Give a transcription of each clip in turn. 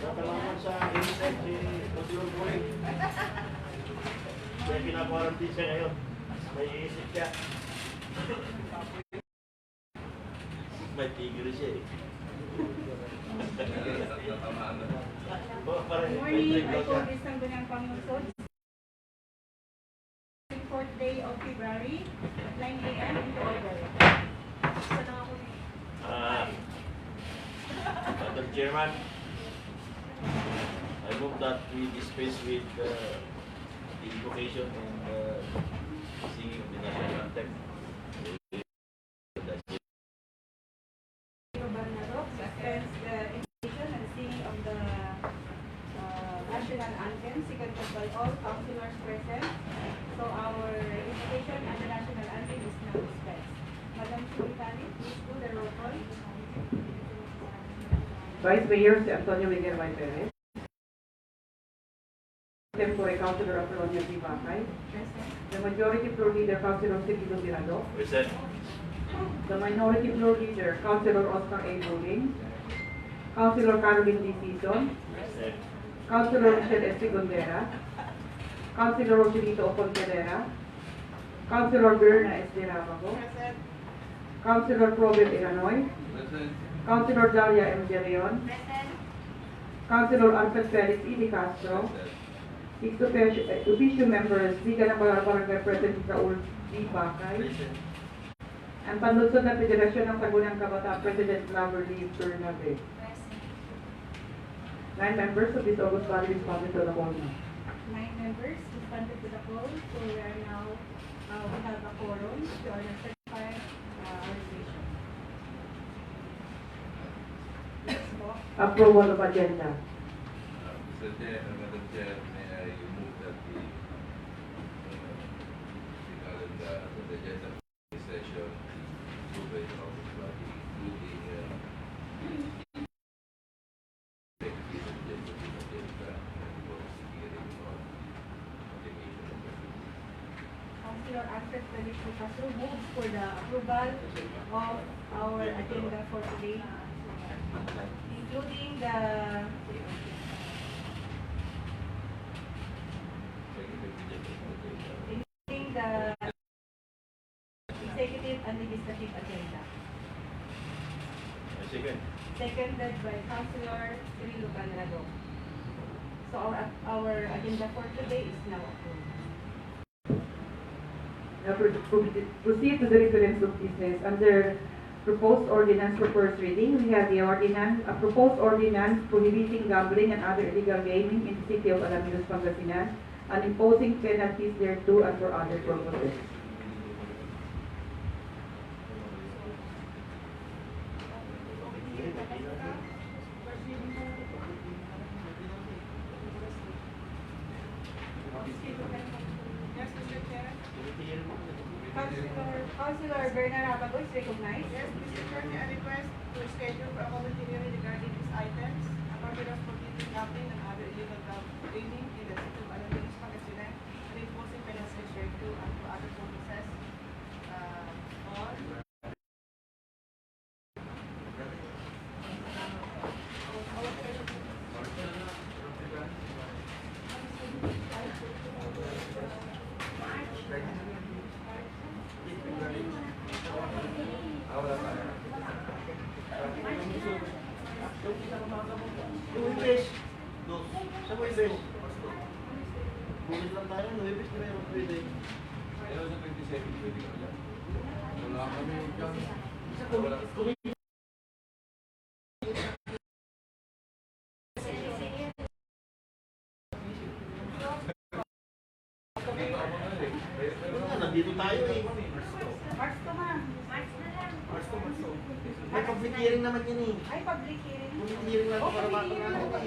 Natalaman sa insect si Councilor Boy. Kaya pinakwarantin siya ngayon. May iisip siya. May tigil siya eh. Good morning, I call this Sangguniang Panglusod. 4th day of February, 9 a.m. in order. Madam Chairman, I move that we dispense with the invocation and singing of the national anthem. Dispense the invocation and singing of the national anthem, seconded by all councilors present. So our invocation and the national anthem is now dispensed. Madam Secretary, please do the roll call. Vice Mayor si Antonio Miguel May Perez. Temporary Councilor Apolonio P. Bacay. Present. The Majority Floor Leader, Councilor Silvio Tirado. Present. The Minority Floor Leader, Councilor Oscar A. Bowling. Councilor Caroline D. Season. Present. Councilor Michelle S. Gondera. Councilor Rogelito Ocontelera. Councilor Berna S. De Ramago. Present. Councilor Probel Iranoy. Present. Councilor Dalia M. De Leon. Present. Councilor Alfred Felix E. De Castro. Six official members, Liga ng Barangay President Raul D. Bacay. Ang panlunsod ng Federasyon ng Sangguniang Kabataan President Loverly Bernabe. 9 members of this August body responded to the call now. 9 members responded to the call, so we are now, we have a quorum to our certified organization. Next po. Approval of agenda. Mr. Chair, Madam Chair, may I move that the calendar of the agenda of this session approved by the August body, including executive agenda and policy hearing on application of the Councilor Alfred Felix De Castro moves for the approval of our agenda for today, including the executive and legislative agenda. Second. Seconded by Councilor Cirilo Canrado. So our agenda for today is now approved. Now proceed to the reference of business. Under proposed ordinance for first reading, we have the ordinance, a proposed ordinance prohibiting gambling and other illegal gaming in the city of Alaminos, Pangasinan, and imposing penalties thereto and for other purposes. Yes, Mr. Chair. Councilor Bernard Abago is recognized. Yes, Mr. Chair, may I request to schedule for a committee hearing regarding these items, a purpose of prohibiting gambling and other illegal gaming in the city of Alaminos, Pangasinan, and imposing penalties thereto and for other purposes. On Nuwibes. Dos. Sa Nuwibes. Bukit lang tayo. Nuwibes na mayroon pwede. Pero sa 27, pwede ka lang. Wala kami dyan. Sa committee. Nandito tayo eh. March to ma'am. March na lang. May public hearing naman yan eh. Ay, public hearing. Public hearing lang para matangalo eh.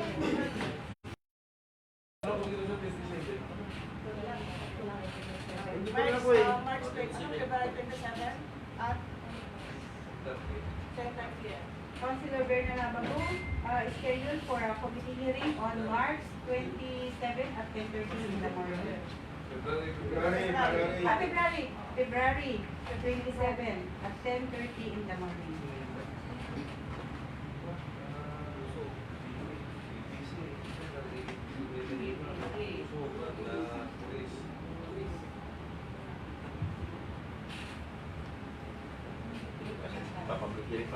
Hindi pa rin ako eh. March 20, February 27 at 10 p.m. Councilor Bernard Abago is scheduled for a committee hearing on March 27 at 10:30 in the morning. February 27 at 10:30 in the morning.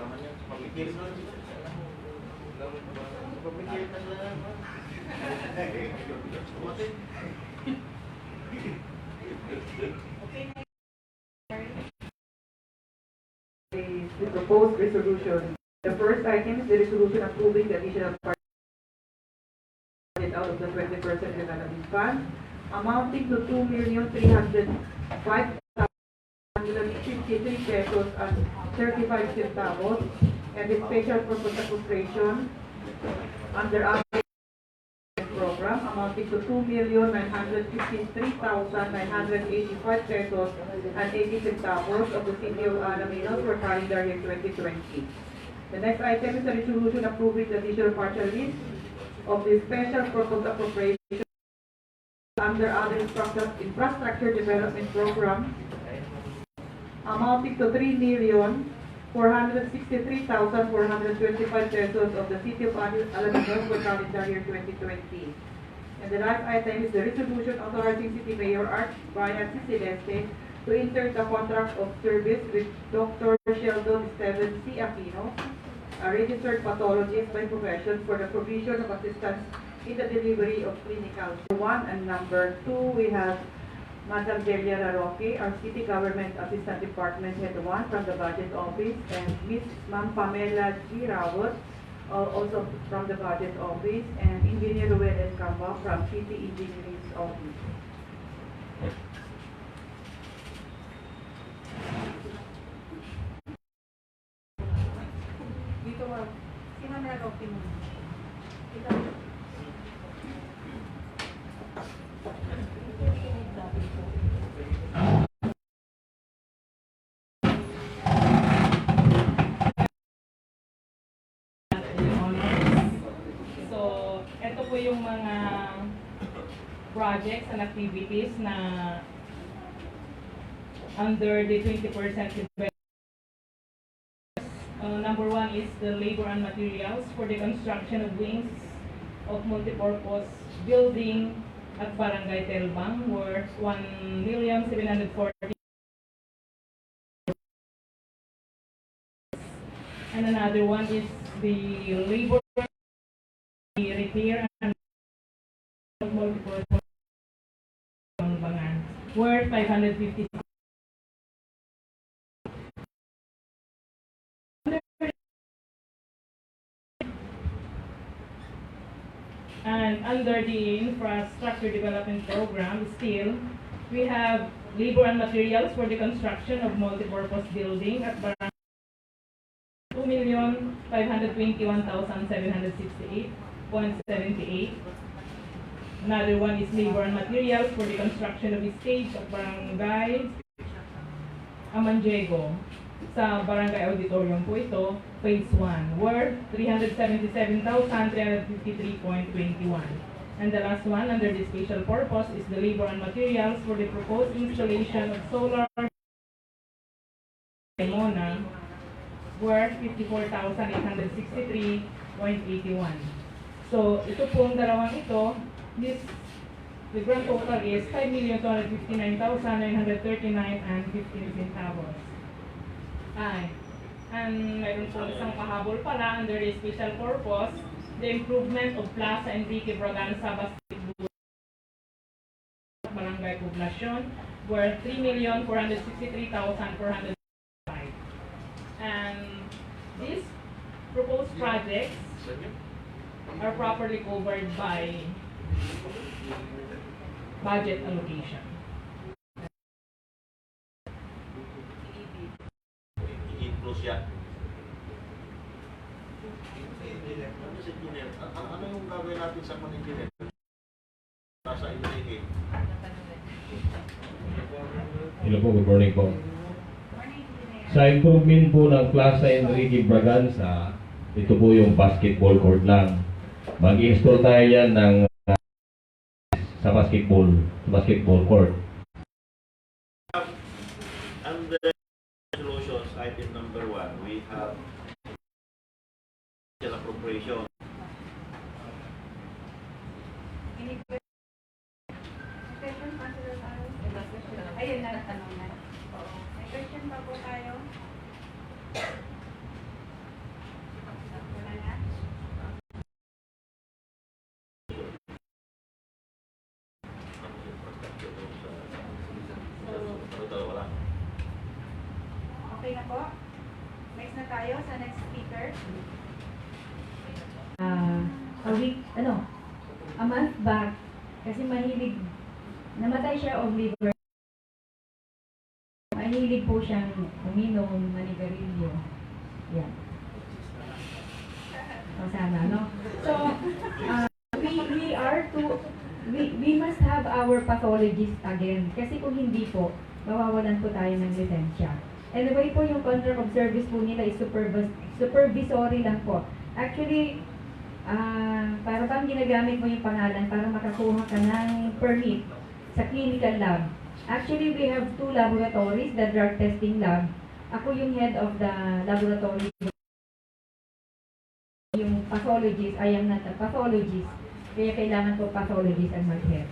Kasama niya. Pagkikil na lang sila. Pagkikil na sila. Tumating. The proposed resolution. The first item is the resolution approving the additional part out of the 20% development fund amounting to 2,305,153 pesos and 35 centavos and the special purpose appropriation under our program amounting to 2,953,985 pesos and 80 centavos of the city of Alaminos for calendar year 2020. The next item is a resolution approving the additional partial list of the special purpose appropriation under other infrastructure development program amounting to 3,463,425 pesos of the city of Alaminos for calendar year 2020. And the last item is the resolution authorizing City Mayor Art Brian C. Celeste to enter the contract of service with Dr. Sheldon Steven C. Aquino, a registered pathologist by profession for the provision of assistance in the delivery of clinical. One and number two, we have Madam Delia Laroque, our City Government Assistant Department Head 1 from the Budget Office, and Ms. Ma'am Pamela G. Rawat, also from the Budget Office, and Engineer Ruel Escamba from City Engineering's Office. Dito, si Ma'am Laroque mo. Ito. So, ito po yung mga projects and activities na under the 20% development. Number one is the labor and materials for the construction of wings of multipurpose building at Barangay Telbang worth 1,740,000. And another one is the labor repair and multiple bangan worth 550. And under the infrastructure development program, still, we have labor and materials for the construction of multipurpose building at Barangay 2,521,768.78. Another one is labor and materials for the construction of a stage of Barangay Amanjego. Sa Barangay Auditorium po ito, phase 1, worth 377,353.21. And the last one, under the special purpose, is the labor and materials for the proposed installation of solar Mona, worth 54,863.81. So, ito pong dalawang ito, the grand total is 5,259,939.15 centavos. And mayroon po isang pahabol pala under the special purpose, the improvement of Plaza Enrique Braganza Basketball Barangay Poblacion, worth 3,463,405. And these proposed projects are properly covered by budget allocation. I-close yan. Ano si engineer? Ano yung gagawin natin sa mga engineer? Nasa Enrique. Hello po, good morning po. Sa improvement po ng Plaza Enrique Braganza, ito po yung basketball court lang. Mag-install tayo yan ng sa basketball court. Under resolutions, item number 1, we have appropriation. Any question, Councilor Aaron? Ayun na, natanong na. Oo. May question pa po tayo? next speaker. A month back, kasi namatay siya of liver. Mahilig po siyang uminom, manigarilyo. Yan. O sana, no? So, we must have our pathologist again. Kasi kung hindi po, mawawalan po tayo ng lisensya. Anyway po, yung contract of service po nila is supervisory lang po. Actually, para bang ginagamit mo yung pangalan para makakuha ka ng permit sa clinical lab. Actually, we have 2 laboratories, the drug testing lab. Ako yung head of the laboratory. Yung pathologist, I am not a pathologist. Kaya kailangan po pathologist ang mag-head.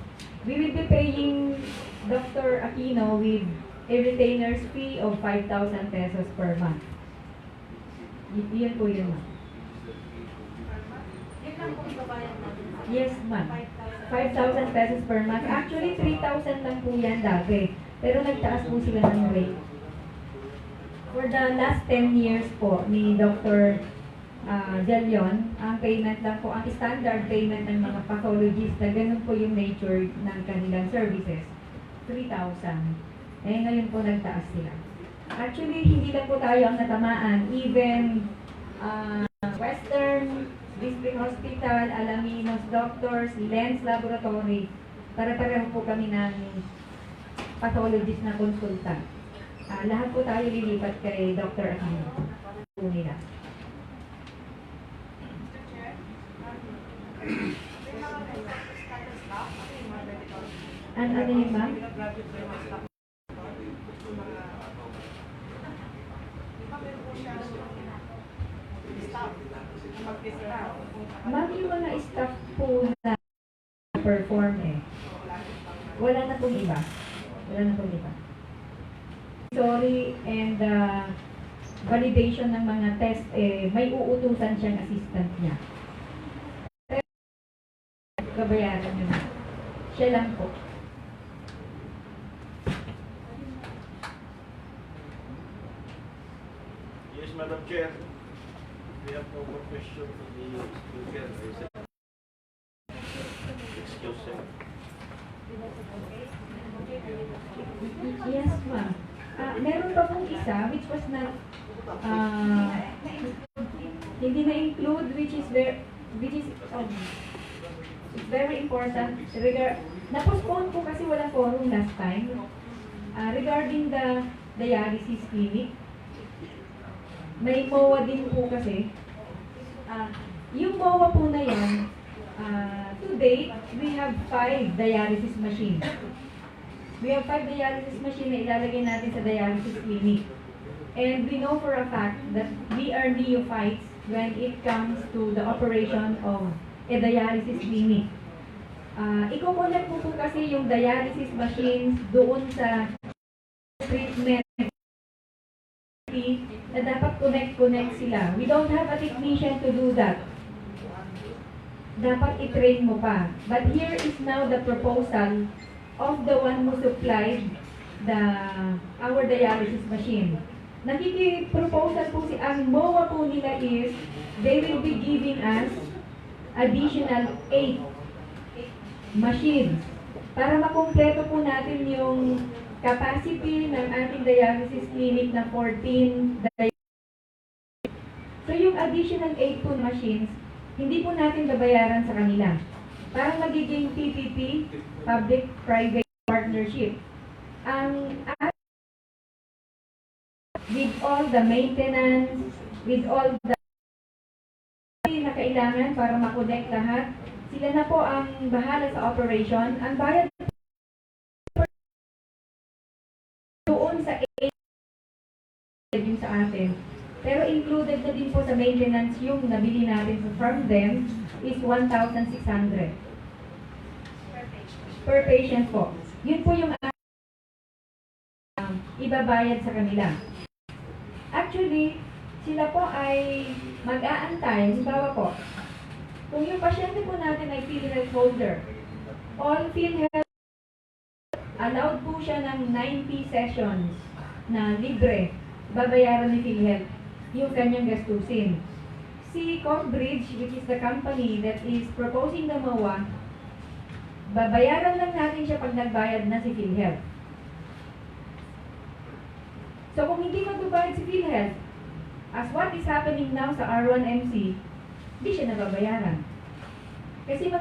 We will be paying Dr. Aquino with a retainer's fee of 5,000 pesos per month. Yun po yun, ma'am. Yun lang po ibabayad natin. Yes, ma'am. 5,000. 5,000 pesos per month. Actually, 3,000 lang po yan dati. Pero nagtaas po sila ng rate. For the last 10 years po ni Dr. De Leon, ang payment lang po, ang standard payment ng mga pathologists na ganun po yung nature ng kanilang services, 3,000. Eh ngayon po nagtaas sila. Actually, hindi lang po tayo ang natamaan. Even Western District Hospital, Alaminos Doctors, Lens Laboratory, para-pareho po kami ng pathologist na consultant. Lahat po tayo lilipat kay Dr. Aquino. Po nila. Mr. Chair, they have an executive status staff in mga medical. Ano yun, ma'am? Di ba meron po siya staff na mag-discount? Ma'am, yung mga staff po na perform wala na pong iba. Wala na pong iba. Sorry, and validation ng mga test, may uutusan siyang assistant niya. Babayaran niyo na. Siya lang po. Yes, Madam Chair. We have no more question from the speaker. Excuse him. Yes, ma'am. Meron pa pong isa, which was not, hindi na-include, which is very important. Na-postpone po kasi walang forum last time. Regarding the dialysis clinic, may MOA din po kasi. Yung MOA po na yan, to date, we have 5 dialysis machines. We have 5 dialysis machines na ilalagay natin sa dialysis clinic. And we know for a fact that we are neophytes when it comes to the operation of a dialysis clinic. Iko-connect po kasi yung dialysis machines doon sa treatment na dapat connect sila. We don't have a technician to do that. Dapat i-train mo pa. But here is now the proposal of the one who supplied our dialysis machine. Nakiki-proposal po ang MOA po nila is they will be giving us additional 8 machines para makumpleto po natin yung capacity ng ating dialysis clinic na 14 dialysis. So yung additional 8 po machines, hindi po natin babayaran sa kanila. Parang magiging PPP, Public-Private Partnership. With all the maintenance, with all the na kailangan para makonect lahat, sila na po ang bahala sa operation. Ang bayad doon sa yung sa atin. Pero included na din po sa maintenance yung nabili natin from them is 1,600 per patient po. Yun po yung ibabayad sa kanila. Actually, sila po ay mag-aantay. Halimbawa po, kung yung pasyente po natin ay PhilHealth holder, all PhilHealth allowed po siya ng 90 sessions na libre, babayaran ni PhilHealth. yung kanyang gastusin. Si Corbridge, which is the company that is proposing the MOA, babayaran lang natin siya pag nagbayad na si PhilHealth. So kung hindi magbabayad si PhilHealth, as what is happening now sa R1MC, hindi siya nababayaran. Kasi